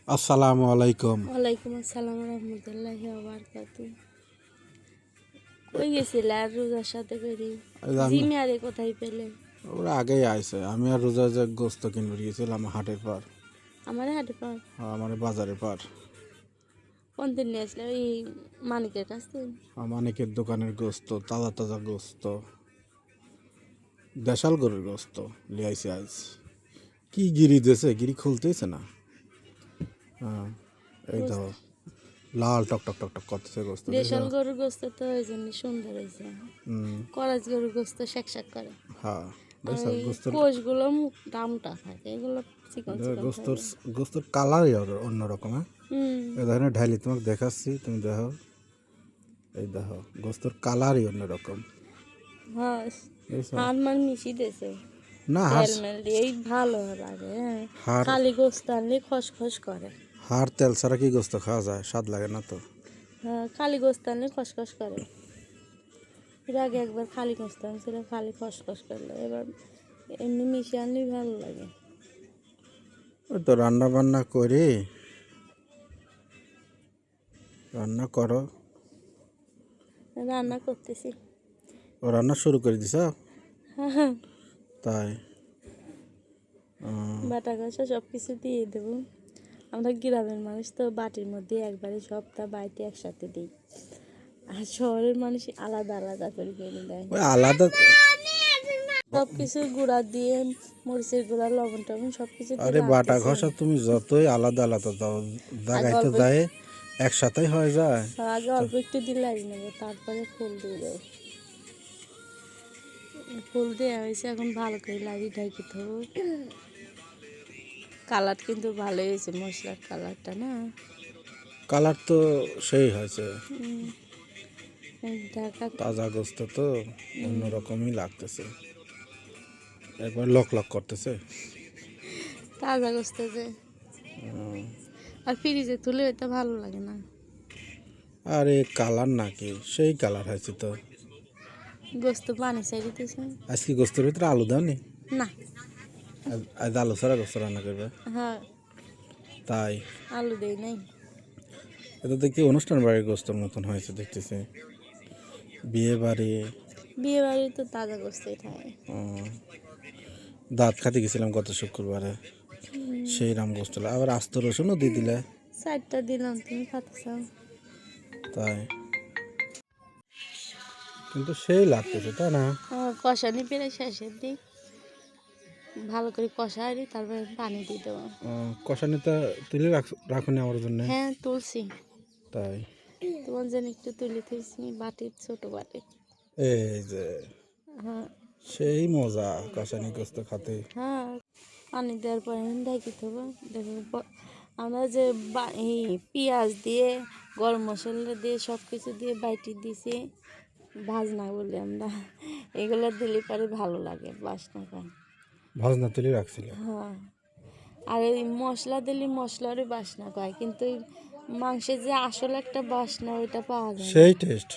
আসসালামু আলাইকুম। ওয়ালাইকুম আসসালাম রহমতুল্লাহি ওয়া বারাকাতুহু। কই গেছিলে আর রোজার সাথে করি জিমিয়ারে কোথায় পেলে? ওরা আগেই আইছে। আমি আর রোজা যে গোস্ত কিনতে গিয়েছিলাম হাটের পার। আমার হাটে পার আমার বাজারের পার। কোন দিন নিয়ে আসলে ওই মানিকের কাছ থেকে? মানিকের দোকানের গোস্ত, তাজা তাজা গোস্ত, দেশাল গরুর গোস্ত লিয়াইছে আইস। কি গিরি দিয়েছে, গিরি খুলতেছে না। হ্যাঁ, এই তো লাল টক টক টক টক করতেছে গোস্ত। দেশাল গরুর গোস্ত তো ওই জন্য সুন্দর হয়েছে। করাজ গরুর গোস্ত শাক করে। হ্যাঁ, আর কোষগুলো দামটা থাকে, এগুলো চিকন চিকন থাকে। গোস্তর কালারই অন্যরকম। হ্যাঁ, এই ধরনের ঢাইলি তোমাকে দেখাচ্ছি, তুমি দেখো। এই দেখো গোস্তর কালারই অন্যরকম। হ্যাঁ, হার মান মিশি দিয়েছে না, তেল মেল দিয়ে এই ভালো লাগে। হ্যাঁ, খালি গোস্ত আনলে খসখস করে। হাড় তেল ছাড়া কি গোস্ত খাওয়া যায়? স্বাদ লাগে না তো। হ্যাঁ, খালি গোস্ত আনলে খসখস করে। এর আগে একবার খালি গোস্ত আনছিল, খালি খসখস করলো। এবার এমনি মিশিয়ে আনলেই ভালো লাগে। ওই তো রান্না বান্না করে রান্না করো। রান্না করতেছি। ও রান্না শুরু করে দিছ? হ্যাঁ, তাই বাটা কষা সব কিছু দিয়ে দেবো। আমরা গ্রামের মানুষ তো বাটির মধ্যে একবারে সবটা বাড়িতে একসাথে দিই। আর শহরের মানুষ আলাদা আলাদা করে কিনে দেয়। ওই আলাদা। সব কিছু গুঁড়া দিয়ে, মরিচের গুঁড়া, লবণ টবণ সব কিছু দিয়ে আরে বাটা রাখতেছি। ঘষা তুমি যতই আলাদা আলাদা দাও, জায়গায় তো যায় একসাথেই হয়ে যায়। আগে অল্প একটু দিলে নেবো, তারপরে ফুল দিয়ে দেবো। ফুল দেওয়া হয়েছে, এখন ভালো করে লাগিয়ে ঢাকি দেবো। কালার কিন্তু ভালোই হয়েছে, মশলার কালারটা না? কালার তো সেই হয়েছে। ঢাকা তাজা গোস্ত তো অন্যরকমই লাগতেছে। একবার লক লক করতেছে। তাজা গোস্ত যে, আর ফ্রিজে তুলে হইতে ভালো লাগে না। আরে কালার নাকি সেই কালার হয়েছে তো। গোস্ত পানি চাই দিতেছে আজকে গোস্তের ভিতরে আলু দাও নি? না। আজ আলু ছাড়া গোস্ত রান্না করবে? হ্যাঁ, তাই আলু দেই নাই। এটা দেখি অনুষ্ঠান বাড়ির গোস্তর মতন হয়েছে দেখতেছি। বিয়ে বাড়ি তো তাজা গোস্তই খায়। দাঁত খাতে গেছিলাম গত শুক্রবারে, সেই রাম গোস্ত আবার আস্ত রসুনও দিয়ে দিলে। 4টা দিলাম, তুমি খাতে চাও? তাই কিন্তু সেই লাগতেছে, তাই না? কষানি পেরে শেষের দিক ভালো করে কষাই, তারপরে পানি দিয়ে দেবো। কষানিটা তুলে রাখুনি আমার জন্য? হ্যাঁ, তুলসি। তাই তোমার জন্য একটু তুলে তুলছি বাটির, ছোট বাটি। এই যে হ্যাঁ সেই মজা কষানি গোস্ত খাতে। হ্যাঁ, পানি দেওয়ার পরে ঢাকি দেবো। দেখো আমরা যে এই পেঁয়াজ দিয়ে, গরম মশলা দিয়ে, সব কিছু দিয়ে বাইটি দিছি, ভাজনা বলি আমরা। এগুলো দিলে পরে ভালো লাগে, বাসনা পায়। ভাজনা তুলে রাখছিল? হ্যাঁ, আর এই মশলা দিলে মশলারই বাসনা পায়, কিন্তু এই মাংসের যে আসল একটা বাসনা ওইটা পাওয়া যায় না। সেই টেস্ট।